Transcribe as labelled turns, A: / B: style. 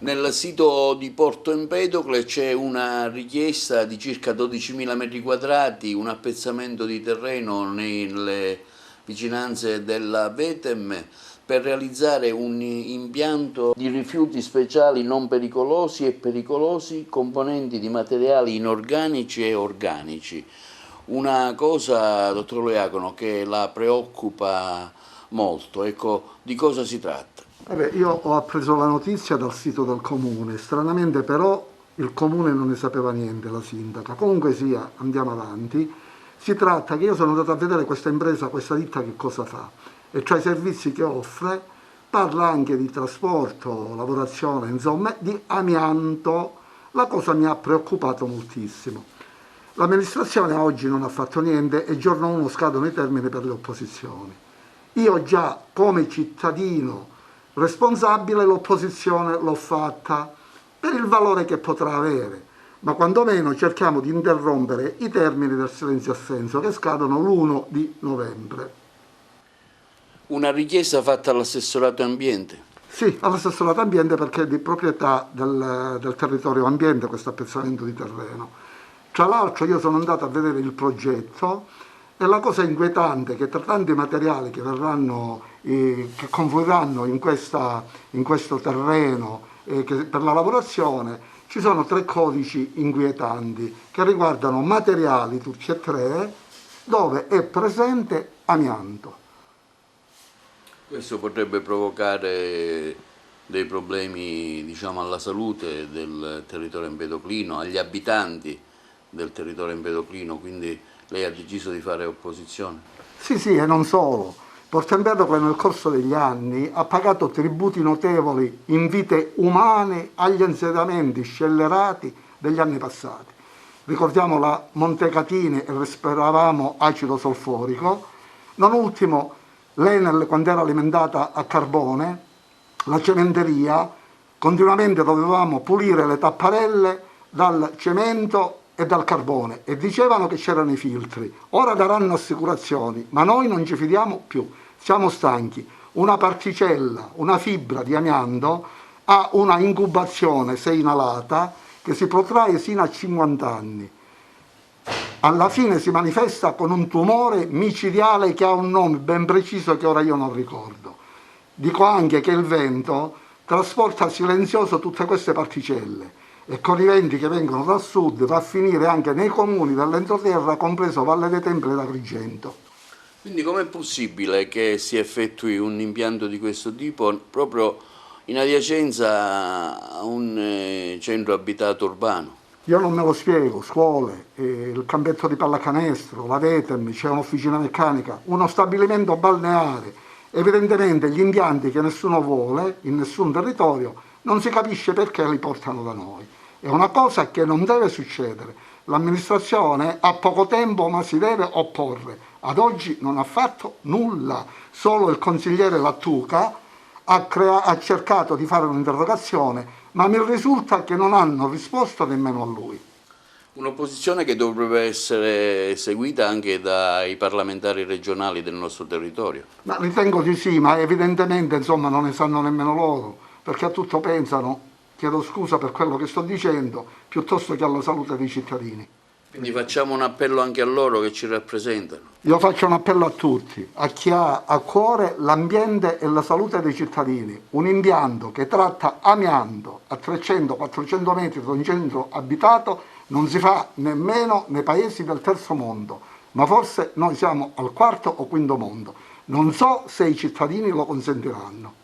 A: Nel sito di Porto Empedocle c'è una richiesta di circa 12.000 metri quadrati, un appezzamento di terreno nelle vicinanze della Vetem per realizzare un impianto di rifiuti speciali non pericolosi e pericolosi componenti di materiali inorganici e organici. Una cosa, dottor Loiacono, che la preoccupa molto, ecco, di cosa si tratta?
B: Io ho appreso la notizia dal sito del comune, stranamente però il comune non ne sapeva niente, la sindaca. Comunque sia, andiamo avanti. Si tratta che io sono andato a vedere questa impresa, questa ditta che cosa fa, e cioè i servizi che offre, parla anche di trasporto, lavorazione, insomma, di amianto. La cosa mi ha preoccupato moltissimo. L'amministrazione oggi non ha fatto niente e giorno 1 scadono i termini per le opposizioni. Io già come cittadino responsabile l'opposizione l'ho fatta per il valore che potrà avere, ma quantomeno cerchiamo di interrompere i termini del silenzio-assenso che scadono l'1 di novembre.
A: Una richiesta fatta all'assessorato ambiente?
B: Sì, all'assessorato ambiente perché è di proprietà del territorio ambiente questo appezzamento di terreno. Tra l'altro io sono andato a vedere il progetto e la cosa inquietante è che tra tanti materiali che verranno, che confluiranno in questo terreno per la lavorazione, ci sono 3 codici inquietanti che riguardano materiali, tutti e 3, dove è presente amianto.
A: Questo potrebbe provocare dei problemi, diciamo, alla salute del territorio empedoclino, agli abitanti del territorio empedoclino, quindi lei ha deciso di fare opposizione?
B: Sì, sì, e non solo. Porto Empedocle nel corso degli anni ha pagato tributi notevoli in vite umane agli insediamenti scellerati degli anni passati. Ricordiamo la Montecatini e respiravamo acido solforico, non ultimo l'Enel quando era alimentata a carbone, la cementeria, continuamente dovevamo pulire le tapparelle dal cemento e dal carbone e dicevano che c'erano i filtri. Ora daranno assicurazioni, ma noi non ci fidiamo più, siamo stanchi. Una particella, una fibra di amianto ha una incubazione, se inalata, che si protrae sino a 50 anni. Alla fine si manifesta con un tumore micidiale che ha un nome ben preciso che ora io non ricordo. Dico anche che il vento trasporta silenzioso tutte queste particelle e con i venti che vengono dal sud va a finire anche nei comuni dell'entroterra, compreso Valle dei Templi ed Agrigento.
A: Quindi com'è possibile che si effettui un impianto di questo tipo proprio in adiacenza a un centro abitato urbano?
B: Io non me lo spiego, scuole, il campetto di pallacanestro, la Vetem, c'è un'officina meccanica, uno stabilimento balneare. Evidentemente gli impianti che nessuno vuole in nessun territorio non si capisce perché li portano da noi. È una cosa che non deve succedere. L'amministrazione ha poco tempo ma si deve opporre. Ad oggi non ha fatto nulla, solo il consigliere Lattuca ha cercato di fare un'interrogazione, ma mi risulta che non hanno risposto nemmeno a lui.
A: Un'opposizione che dovrebbe essere seguita anche dai parlamentari regionali del nostro territorio.
B: Ma ritengo di sì, ma evidentemente insomma, non ne sanno nemmeno loro, perché a tutto pensano, chiedo scusa per quello che sto dicendo, piuttosto che alla salute dei cittadini.
A: Quindi facciamo un appello anche a loro che ci rappresentano.
B: Io faccio un appello a tutti, a chi ha a cuore l'ambiente e la salute dei cittadini. Un impianto che tratta amianto a 300-400 metri da un centro abitato non si fa nemmeno nei paesi del terzo mondo, ma forse noi siamo al quarto o quinto mondo. Non so se i cittadini lo consentiranno.